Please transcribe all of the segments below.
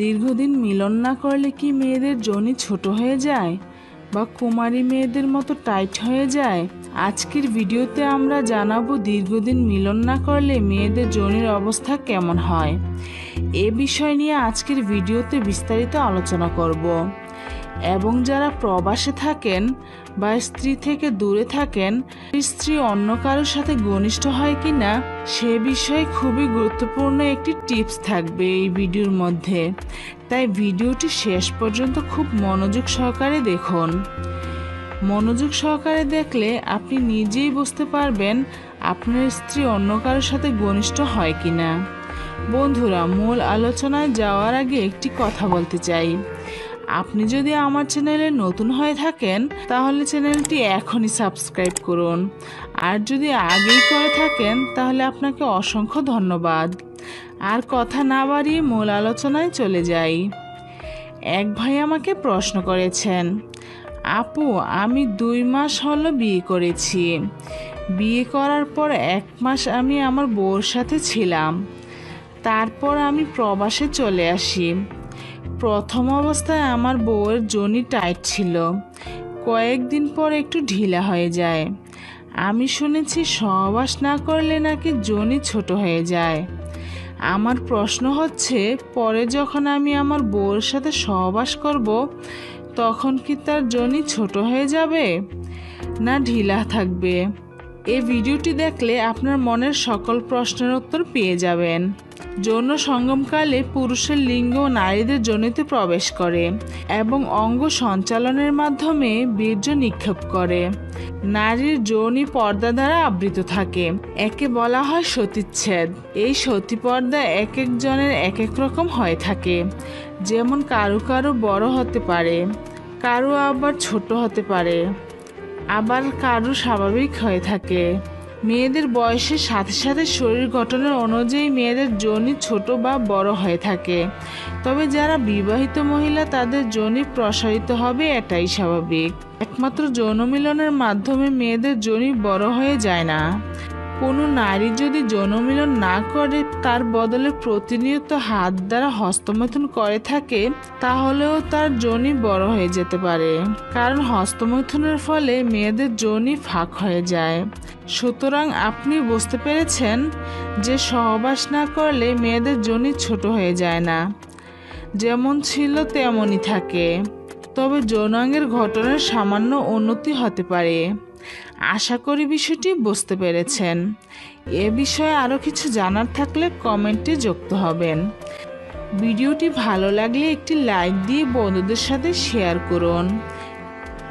দীর্ঘদিন মিলন না করলে কি মেয়েদের যোনি ছোট হয়ে যায় বা কুমারী মেয়েদের মতো টাইট হয়ে যায়? আজকের ভিডিওতে আমরা জানাবো দীর্ঘদিন মিলন না করলে মেয়েদের যোনির অবস্থা কেমন হয়। এ বিষয় নিয়ে আজকের ভিডিওতে বিস্তারিত আলোচনা করব। এবং যারা প্রবাসে থাকেন বা স্ত্রী থেকে দূরে থাকেন, স্ত্রী অন্য কারোর সাথে ঘনিষ্ঠ হয় কিনা সে বিষয়ে খুবই গুরুত্বপূর্ণ একটি টিপস থাকবে এই ভিডিওর মধ্যে। তাই ভিডিওটি শেষ পর্যন্ত খুব মনোযোগ সহকারে দেখুন। মনোযোগ সহকারে দেখলে আপনি নিজেই বুঝতে পারবেন আপনার স্ত্রী অন্য কারোর সাথে ঘনিষ্ঠ হয় কিনা। বন্ধুরা, মূল আলোচনায় যাওয়ার আগে একটি কথা বলতে চাই। আপনি যদি আমার চ্যানেলে নতুন হয়ে থাকেন তাহলে চ্যানেলটি এখনই সাবস্ক্রাইব করুন, আর যদি আগেই করে থাকেন তাহলে আপনাকে অসংখ্য ধন্যবাদ। আর কথা না বাড়িয়ে মূল আলোচনায় চলে যাই। এক ভাই আমাকে প্রশ্ন করেছেন, আপু আমি 2 মাস হলো বিয়ে করেছি। বিয়ে করার পর 1 মাস আমি আমার বউর সাথে ছিলাম, তারপর আমি প্রবাসে চলে আসি। প্রথম অবস্থায় আমার বউয়ের যোনি টাইট ছিল, কয়েকদিন পর একটু ঢিলা হয়ে যায়। আমি শুনেছি সহবাস না করলে নাকি যোনি ছোট হয়ে যায়। আমার প্রশ্ন হচ্ছে, পরে যখন আমি আমার বউয়ের সাথে সহবাস করব তখন কি তার যোনি ছোট হয়ে যাবে না ঢিলা থাকবে? এই ভিডিওটি দেখলে আপনার মনের সকল প্রশ্নের উত্তর পেয়ে যাবেন। যৌন সঙ্গমকালে পুরুষের লিঙ্গ নারীদের যোনিতে প্রবেশ করে এবং অঙ্গ সঞ্চালনের মাধ্যমে বীর্য নিক্ষেপ করে। নারীর যোনি পর্দা দ্বারা আবৃত থাকে, একে বলা হয় সতীচ্ছেদ। এই সতী পর্দা এক একজনের এক এক রকম হয়ে থাকে, যেমন কারো কারো বড় হতে পারে, কারো আবার ছোট হতে পারে, আবার কারো স্বাভাবিক হয়ে থাকে। মেয়েদের বয়সের সাথে সাথে শরীর গঠনের অনুযায়ী মেয়েদের যোনি ছোট বা বড় হয়ে থাকে। তবে যারা বিবাহিত মহিলা তাদের যোনি প্রসারিত হবে, এটাই স্বাভাবিক। একমাত্র যৌন মিলনের মাধ্যমে মেয়েদের যোনি বড় হয়ে যায় না। কোনো নারী যদি যৌন মিলন না করে তার বদলে প্রতিনিয়ত হাত দ্বারা হস্তমৈথুন করে থাকে তাহলেও তার যোনি বড় হয়ে যেতে পারে, কারণ হস্তমৈথুনের ফলে মেয়েদের যোনি ফাঁক হয়ে যায়। সুতরাং আপনি বুঝতে পেরেছেন যে সহবাস না করলে মেয়েদের যোনি ছোট হয়ে যায় না, যেমন ছিল তেমনই থাকে। তবে যৌনাঙ্গের ঘটনার সামান্য উন্নতি হতে পারে। আশা করি বিষয়টি বুঝতে পেরেছেন। এ বিষয়ে আরও কিছু জানার থাকলে কমেন্টে যুক্ত হবেন। ভিডিওটি ভালো লাগলে একটি লাইক দিয়ে বন্ধুদের সাথে শেয়ার করুন।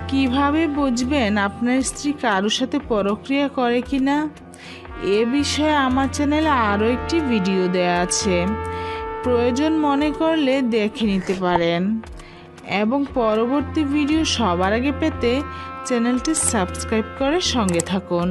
কিভাবে বুঝবেন আপনার স্ত্রী কারোর সাথে পরক্রিয়া করে কিনা এ বিষয়ে আমার চ্যানেলে আরও একটি ভিডিও দেওয়া আছে, প্রয়োজন মনে করলে দেখে নিতে পারেন। এবং পরবর্তী ভিডিও সবার আগে পেতে চ্যানেলটি সাবস্ক্রাইব করে সঙ্গে থাকুন।